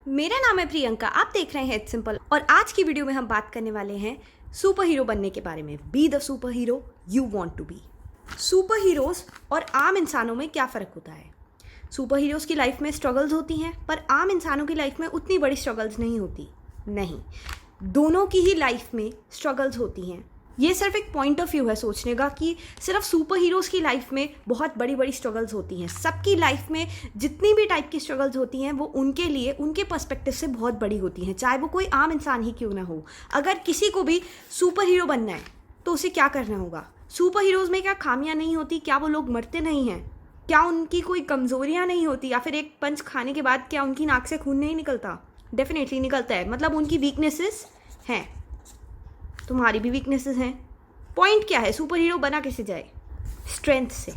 मेरा नाम है प्रियंका, आप देख रहे हैं इट्स सिंपल और आज की वीडियो में हम बात करने वाले हैं सुपर हीरो बनने के बारे में। Be the superhero you want to be. Superheroes और आम इंसानों में क्या फ़र्क होता है? सुपर हीरोज़ की लाइफ में स्ट्रगल्स होती हैं पर आम इंसानों की लाइफ में उतनी बड़ी स्ट्रगल्स नहीं होती। नहीं, दोनों की ही लाइफ में स्ट्रगल्स होती हैं। ये सिर्फ एक पॉइंट ऑफ व्यू है सोचने का कि सिर्फ सुपर हीरोज़ की लाइफ में बहुत बड़ी बड़ी स्ट्रगल्स होती हैं। सबकी लाइफ में जितनी भी टाइप की स्ट्रगल्स होती हैं वो उनके लिए उनके पर्सपेक्टिव से बहुत बड़ी होती हैं, चाहे वो कोई आम इंसान ही क्यों ना हो। अगर किसी को भी सुपर हीरो बनना है तो उसे क्या करना होगा? सुपर हीरोज़ में क्या खामियां नहीं होती? क्या वो लोग मरते नहीं हैं? क्या उनकी कोई कमज़ोरियाँ नहीं होती? या फिर एक पंच खाने के बाद क्या उनकी नाक से खून नहीं निकलता? डेफिनेटली निकलता है। मतलब उनकी वीकनेसेस हैं, तुम्हारी भी वीकनेसेस हैं। पॉइंट क्या है? सुपर हीरो बना कैसे जाए? स्ट्रेंथ से।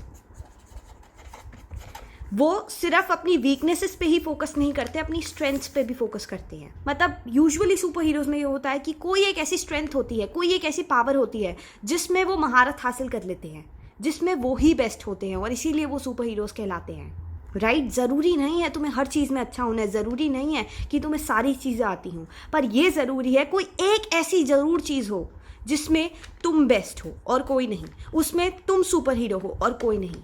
वो सिर्फ अपनी वीकनेसेस पे ही फोकस नहीं करते, अपनी स्ट्रेंथ्स पे भी फोकस करते हैं। मतलब यूजुअली सुपर हीरोज में ये होता है कि कोई एक ऐसी स्ट्रेंथ होती है, कोई एक ऐसी पावर होती है जिसमें वो महारत हासिल कर लेते हैं, जिसमें वो ही बेस्ट होते हैं और इसीलिए वो सुपर हीरोज कहलाते हैं। राइट? ज़रूरी नहीं है तुम्हें हर चीज़ में अच्छा होना है, ज़रूरी नहीं है कि तुम्हें सारी चीज़ें आती हों, पर यह ज़रूरी है कोई एक ऐसी ज़रूर चीज़ हो जिसमें तुम बेस्ट हो और कोई नहीं, उसमें तुम सुपर हीरो हो और कोई नहीं।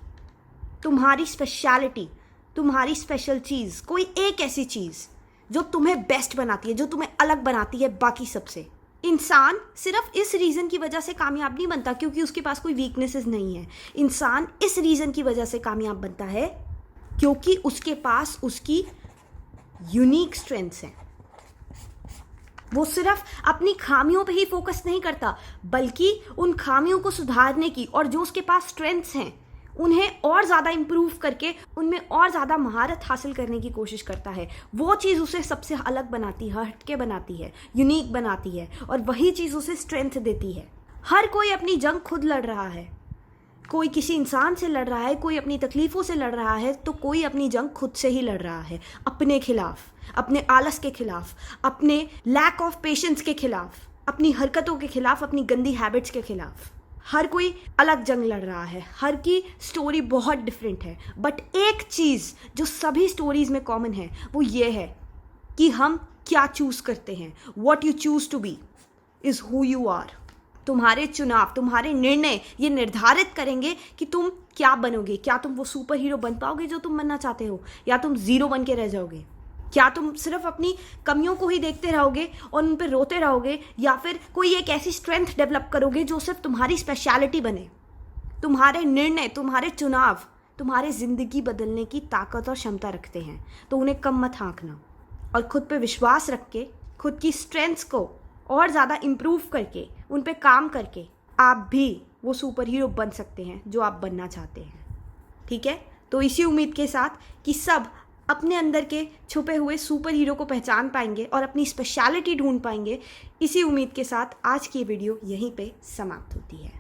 तुम्हारी स्पेशलिटी, तुम्हारी स्पेशल चीज़, कोई एक ऐसी चीज़ जो तुम्हें बेस्ट बनाती है, जो तुम्हें अलग बनाती है बाकी सबसे। इंसान सिर्फ इस रीज़न की वजह से कामयाब नहीं बनता क्योंकि उसके पास कोई वीकनेसेस नहीं है। इंसान इस रीज़न की वजह से कामयाब बनता है क्योंकि उसके पास उसकी यूनिक स्ट्रेंथ्स हैं। वो सिर्फ अपनी खामियों पे ही फोकस नहीं करता बल्कि उन खामियों को सुधारने की और जो उसके पास स्ट्रेंथ्स हैं उन्हें और ज़्यादा इम्प्रूव करके उनमें और ज़्यादा महारत हासिल करने की कोशिश करता है। वो चीज़ उसे सबसे अलग बनाती है, हटके बनाती है, यूनिक बनाती है और वही चीज़ उसे स्ट्रेंथ देती है। हर कोई अपनी जंग खुद लड़ रहा है। कोई किसी इंसान से लड़ रहा है, कोई अपनी तकलीफ़ों से लड़ रहा है, तो कोई अपनी जंग खुद से ही लड़ रहा है, अपने खिलाफ, अपने आलस के खिलाफ, अपने लैक ऑफ पेशेंस के खिलाफ, अपनी हरकतों के खिलाफ, अपनी गंदी हैबिट्स के खिलाफ। हर कोई अलग जंग लड़ रहा है, हर की स्टोरी बहुत डिफरेंट है, बट एक चीज़ जो सभी स्टोरीज़ में कॉमन है वो ये है कि हम क्या चूज़ करते हैं। What you choose to be is who you are. तुम्हारे चुनाव, तुम्हारे निर्णय ये निर्धारित करेंगे कि तुम क्या बनोगे। क्या तुम वो सुपर हीरो बन पाओगे जो तुम बनना चाहते हो, या तुम ज़ीरो बन के रह जाओगे? क्या तुम सिर्फ अपनी कमियों को ही देखते रहोगे और उन पर रोते रहोगे, या फिर कोई एक ऐसी स्ट्रेंथ डेवलप करोगे जो सिर्फ तुम्हारी स्पेशलिटी बने? तुम्हारे निर्णय, तुम्हारे चुनाव तुम्हारे ज़िंदगी बदलने की ताकत और क्षमता रखते हैं, तो उन्हें कम मत आंकना और खुद पे विश्वास रख के, खुद की स्ट्रेंथ्स को और ज़्यादा इम्प्रूव करके, उन पे काम करके आप भी वो सुपर हीरो बन सकते हैं जो आप बनना चाहते हैं। ठीक है? तो इसी उम्मीद के साथ कि सब अपने अंदर के छुपे हुए सुपर हीरो को पहचान पाएंगे और अपनी स्पेशलिटी ढूंढ पाएंगे, इसी उम्मीद के साथ आज की वीडियो यहीं पे समाप्त होती है।